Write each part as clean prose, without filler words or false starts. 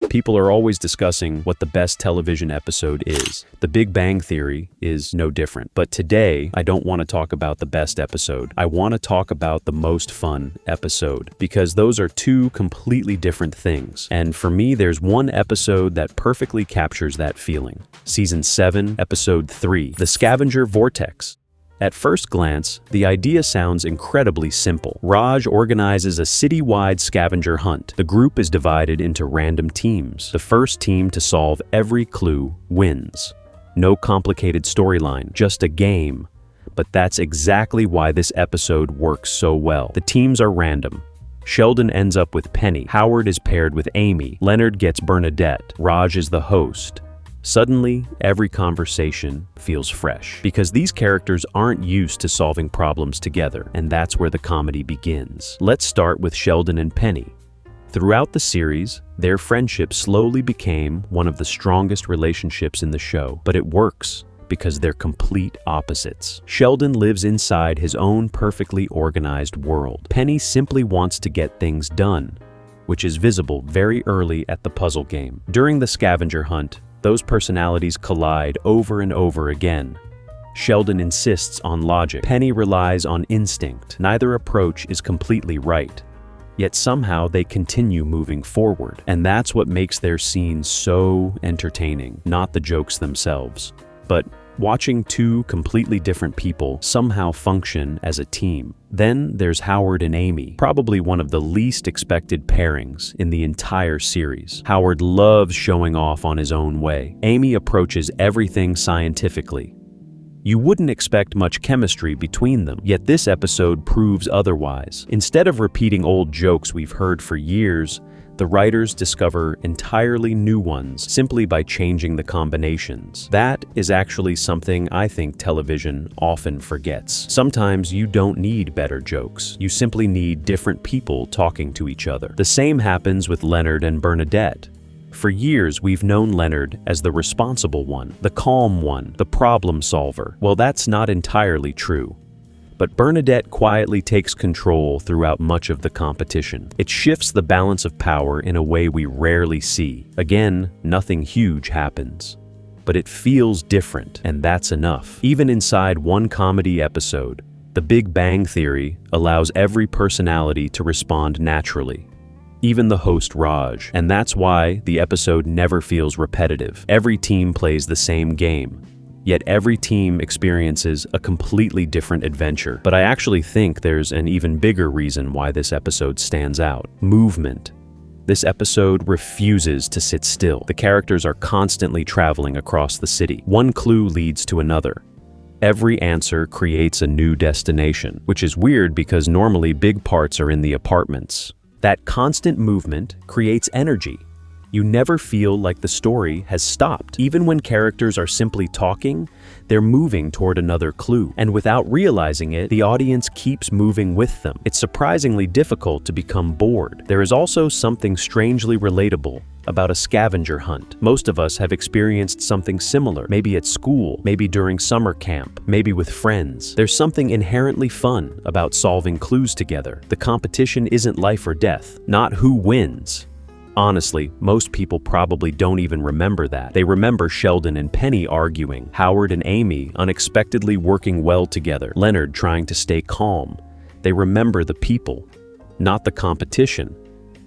People are always discussing what the best television episode is. The Big Bang Theory is no different. But today, I don't want to talk about the best episode. I want to talk about the most fun episode, because those are two completely different things. And for me, there's one episode that perfectly captures that feeling. Season 7, Episode 3, The Scavenger Vortex. At first glance, the idea sounds incredibly simple. Raj organizes a city-wide scavenger hunt. The group is divided into random teams. The first team to solve every clue wins. No complicated storyline, just a game. But that's exactly why this episode works so well. The teams are random. Sheldon ends up with Penny. Howard is paired with Amy. Leonard gets Bernadette. Raj is the host. Suddenly, every conversation feels fresh, because these characters aren't used to solving problems together, and that's where the comedy begins. Let's start with Sheldon and Penny. Throughout the series, their friendship slowly became one of the strongest relationships in the show, but it works because they're complete opposites. Sheldon lives inside his own perfectly organized world. Penny simply wants to get things done, which is visible very early at the puzzle game. During the scavenger hunt, those personalities collide over and over again. Sheldon insists on logic. Penny relies on instinct. Neither approach is completely right. Yet somehow they continue moving forward. And that's what makes their scenes so entertaining, not the jokes themselves, but watching two completely different people somehow function as a team. Then there's Howard and Amy, probably one of the least expected pairings in the entire series. Howard loves showing off on his own way. Amy approaches everything scientifically. You wouldn't expect much chemistry between them, yet this episode proves otherwise. Instead of repeating old jokes we've heard for years, the writers discover entirely new ones simply by changing the combinations. That is actually something I think television often forgets. Sometimes you don't need better jokes. You simply need different people talking to each other. The same happens with Leonard and Bernadette. For years, we've known Leonard as the responsible one, the calm one, the problem solver. Well, that's not entirely true. But Bernadette quietly takes control throughout much of the competition. It shifts the balance of power in a way we rarely see. Again, nothing huge happens. But it feels different, and that's enough. Even inside one comedy episode, The Big Bang Theory allows every personality to respond naturally. Even the host Raj. And that's why the episode never feels repetitive. Every team plays the same game. Yet every team experiences a completely different adventure. But I actually think there's an even bigger reason why this episode stands out. Movement. This episode refuses to sit still. The characters are constantly traveling across the city. One clue leads to another. Every answer creates a new destination, which is weird because normally big parts are in the apartments. That constant movement creates energy. You never feel like the story has stopped. Even when characters are simply talking, they're moving toward another clue. And without realizing it, the audience keeps moving with them. It's surprisingly difficult to become bored. There is also something strangely relatable about a scavenger hunt. Most of us have experienced something similar, maybe at school, maybe during summer camp, maybe with friends. There's something inherently fun about solving clues together. The competition isn't life or death, not who wins. Honestly, most people probably don't even remember that. They remember Sheldon and Penny arguing, Howard and Amy unexpectedly working well together, Leonard trying to stay calm. They remember the people, not the competition.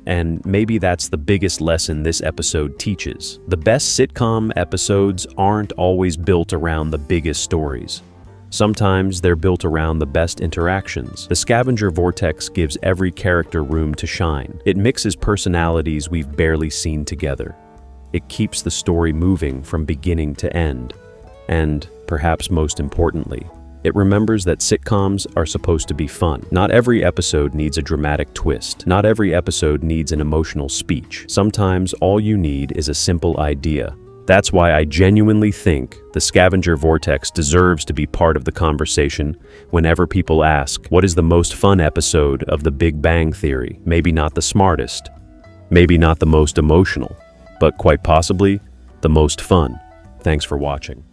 And maybe that's the biggest lesson this episode teaches. The best sitcom episodes aren't always built around the biggest stories. Sometimes they're built around the best interactions. The Scavenger Vortex gives every character room to shine. It mixes personalities we've barely seen together. It keeps the story moving from beginning to end. And, perhaps most importantly, it remembers that sitcoms are supposed to be fun. Not every episode needs a dramatic twist. Not every episode needs an emotional speech. Sometimes all you need is a simple idea. That's why I genuinely think the Scavenger Vortex deserves to be part of the conversation whenever people ask, what is the most fun episode of The Big Bang Theory? Maybe not the smartest, maybe not the most emotional, but quite possibly the most fun. Thanks for watching.